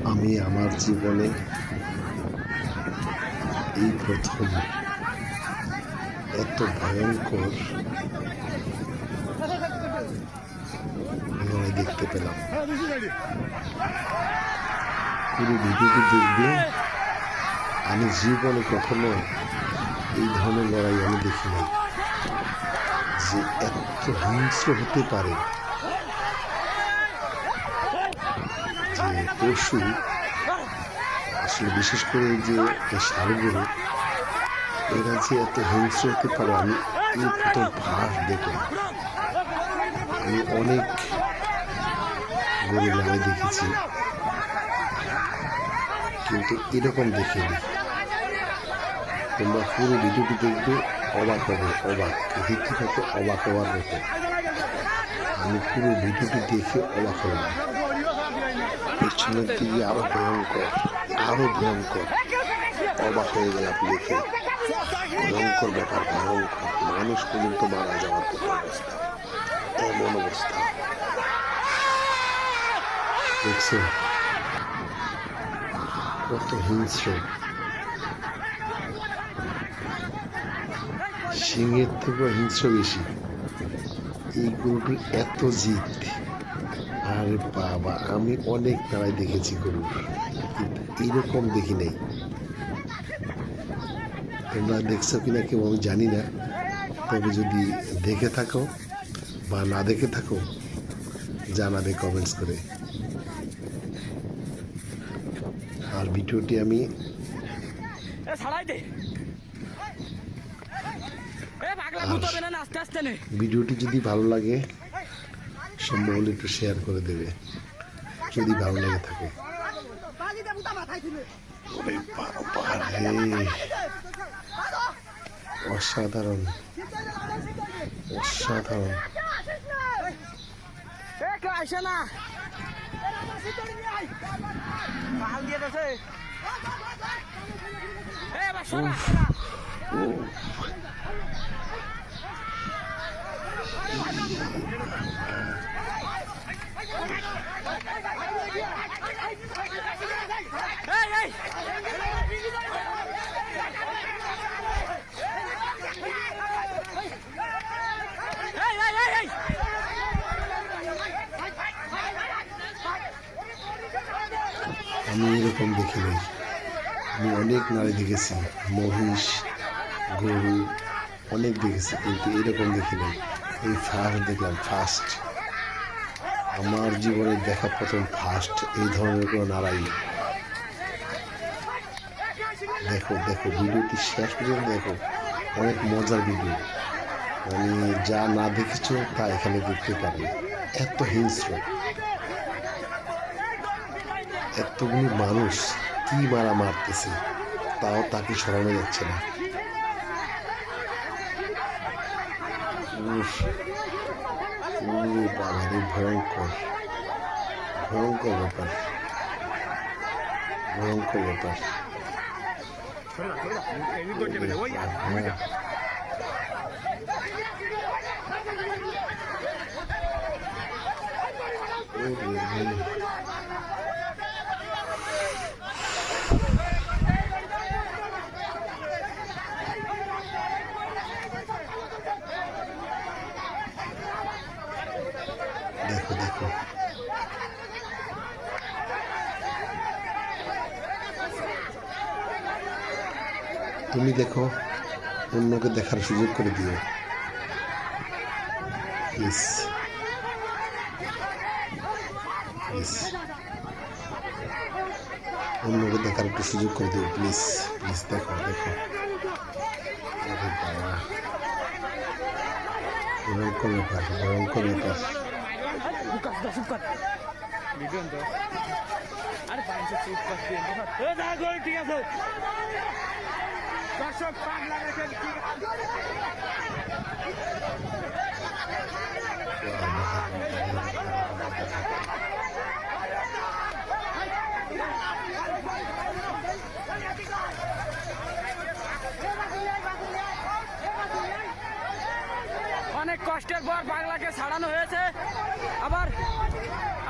আমি আমার জীবনে এই প্রথম এত ভয়ঙ্কর লড়াই দেখতে পেলাম। পুরো ভিডিওটি দেখবে। আমি জীবনে কখনো এই ধরনের লড়াই আমি দেখিনি, যে এত হিংস্র হতে পারে, যে পশু আসলে বিশেষ করে যে ষাঁড়গুলো, এরা যে এত হিংস্র হতে পারে আমি এই প্রথম ফার্স্ট দেখলাম। আমি অনেক গরু লড়াই দেখেছি, কিন্তু এরকম দেখিনি। তোমরা পুরো ভিডিওটি দেখবে, অবাক হবে, অবাক রীতিমতো অবাক হওয়ার মতো। আমি পুরো ভিডিওটি দেখে অবাক হলাম। পেছনের দিকে আরো ভয়ঙ্কর, আরো ভয়ঙ্কর। অবাক হয়ে গেলাম দেখে। ভয়ঙ্কর ব্যাপার, ভয়ঙ্কর। মানুষ পর্যন্ত মারা যাওয়ার মতো অবস্থা, এমন অবস্থা। দেখছো কত হিংস্র। সিংহের থেকেও হিংস্র বেশি। এই গরুটির এত জিদ, আরে বাবা, আমি অনেক লড়াই দেখেছি গরুর, কিন্তু এইরকম দেখি নাই। তোমরা দেখছো কিনা কেউ আমি জানি না, তবে যদি দেখে থাকো বা না দেখে থাকো জানাবে কমেন্টস করে। আর ভিডিওটি আমি ভিডিওটি যদি ভালো লাগে সম্ভব হলে একটু শেয়ার করে দেবে, যদি ভালো লেগে থাকে। অসাধারণ, অসাধারণ। আমি এরকম দেখি নাই। আমি অনেক নারী দেখেছি, মহিষ, গরু অনেক দেখেছি, কিন্তু এরকম দেখি নাই। এই ফার্স্ট দেখলাম, ফার্স্ট আমার জীবনের দেখা প্রথম ফার্স্ট এই ধরনের কোনো লড়াই। দেখো দেখো ভিডিওটি শেষ পর্যন্ত দেখো, অনেক মজার ভিডিও। আমি যা না দেখেছো তা এখানে দেখতে পারবে। এত হিংস্র, এতগুলো মানুষ কি মারা মারতেছে, তাও তাকে সরানো যাচ্ছে না। বাবারে, ভয়ঙ্কর, ভয়ঙ্কর ব্যাপার, ভয়ঙ্কর ব্যাপার। দেখো দেখো, তুমি দেখো, অন্যকে দেখার সুযোগ করে দিও প্লিজ, প্লিজ। অন্যকে দেখার একটু সুযোগ করে দিও প্লিজ, প্লিজ। দেখো দেখো, ভয়ঙ্কর ব্যাপার, ভয়ঙ্কর ব্যাপার। অনেক কষ্টের পর পাগলাকে ছাড়ানো হয়েছে। আবার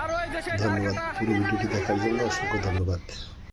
আর ওই যে ধন্যবাদ পুরো ভিডিওটি দেখার জন্য অসংখ্য ধন্যবাদ।